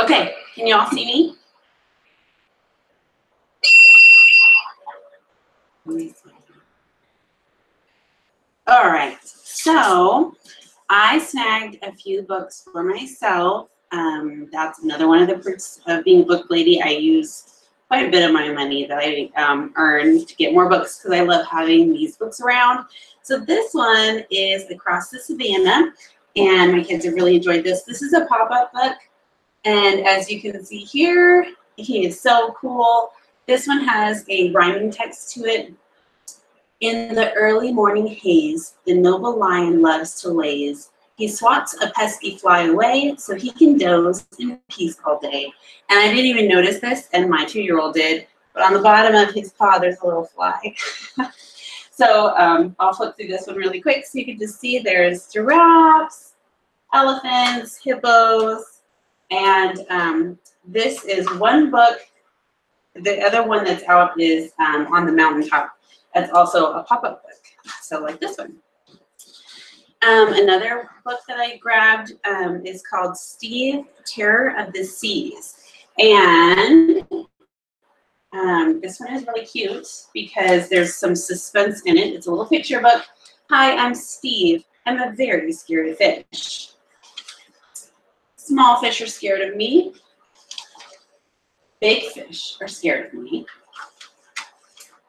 Okay, can you all see me? All right, so I snagged a few books for myself. That's another one of the perks of being a book lady. I use quite a bit of my money that I earn to get more books because I love having these books around. So this one is Across the Savannah, and my kids have really enjoyed this. This is a pop-up book, and as you can see here, he is so cool. This one has a rhyming text to it. In the early morning haze, the noble lion loves to laze. He swats a pesky fly away so he can doze in peace all day. And I didn't even notice this, and my 2-year-old did, but on the bottom of his paw, there's a little fly. So I'll flip through this one really quick so you can just see there's giraffes, elephants, hippos, and this is one book. The other one that's out is On the Mountaintop. That's also a pop-up book, so like this one. Another book that I grabbed is called Steve, Terror of the Seas. And this one is really cute because there's some suspense in it. It's a little picture book. Hi, I'm Steve. I'm a very scared fish. Small fish are scared of me. Big fish are scared of me.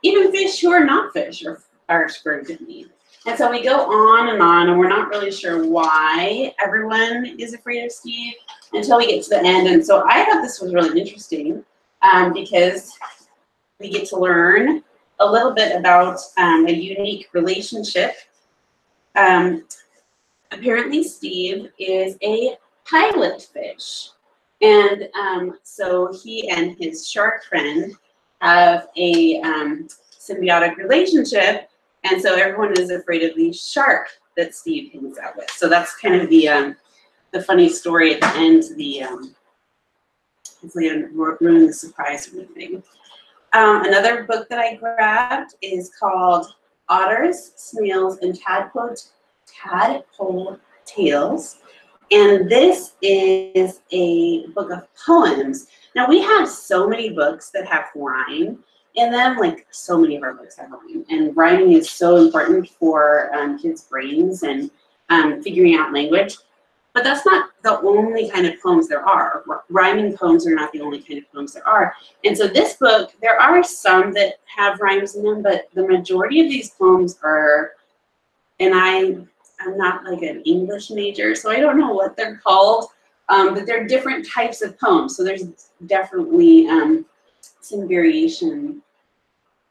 Even fish who are not fish are scared of me. And so we go on, and we're not really sure why everyone is afraid of Steve until we get to the end. And so I thought this was really interesting because we get to learn a little bit about a unique relationship. Apparently Steve is a pilot fish. And so he and his shark friend have a symbiotic relationship, and so everyone is afraid of the shark that Steve hangs out with. So that's kind of the funny story at the end. Hopefully I didn't ruin the surprise or anything. Another book that I grabbed is called Otters, Snails, and Tadpole Tales. And this is a book of poems. Now we have so many books that have rhyme in them, like so many of our books have rhyme. And rhyming is so important for kids' brains and figuring out language. But that's not the only kind of poems there are. Rhyming poems are not the only kind of poems there are. And so this book, there are some that have rhymes in them, but the majority of these poems are, and I'm not like an English major, so I don't know what they're called, but they're different types of poems. So there's definitely some variation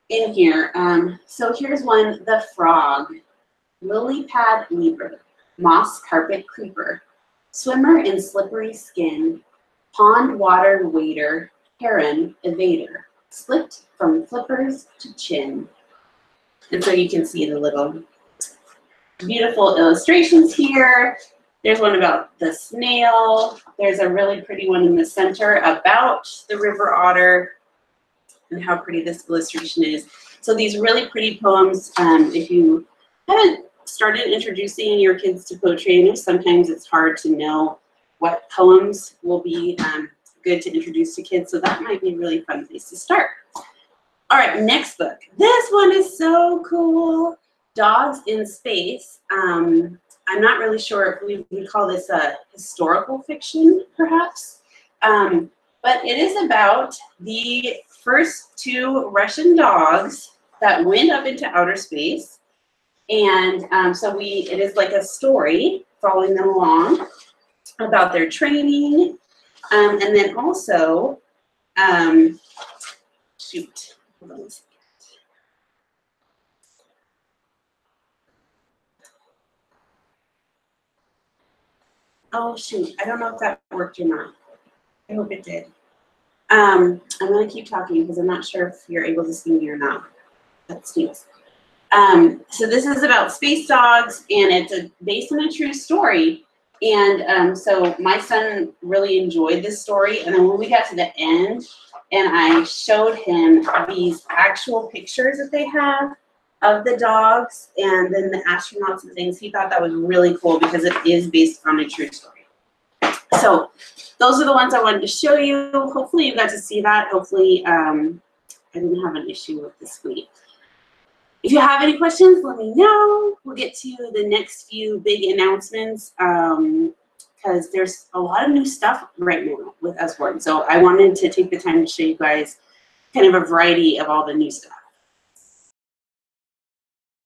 in here. So here's one, The Frog. Lily pad leaper, moss carpet creeper, swimmer in slippery skin, pond water wader, heron evader, slipped from flippers to chin. And so you can see the little beautiful illustrations here. There's one about the snail. There's a really pretty one in the center about the river otter and how pretty this illustration is. So these really pretty poems, if you haven't started introducing your kids to poetry, I know sometimes it's hard to know what poems will be good to introduce to kids, so that might be a really fun place to start. All right, next book. This one is so cool. Dogs in Space. I'm not really sure if we would call this a historical fiction, perhaps, but it is about the first 2 Russian dogs that went up into outer space, and so it is like a story following them along about their training, and then also, shoot, hold on a second. Oh shoot, I don't know if that worked or not. I hope it did. I'm gonna keep talking because I'm not sure if you're able to see me or not. That stinks. So this is about space dogs, and it's based on a true story. And so my son really enjoyed this story. And then when we got to the end, and I showed him these actual pictures that they have of the dogs and then the astronauts and things, he thought that was really cool because it is based on a true story. So those are the ones I wanted to show you. Hopefully you got to see that. Hopefully I didn't have an issue with this week. If you have any questions, let me know. We'll get to the next few big announcements because there's a lot of new stuff right now with Usborne. So I wanted to take the time to show you guys kind of a variety of all the new stuff.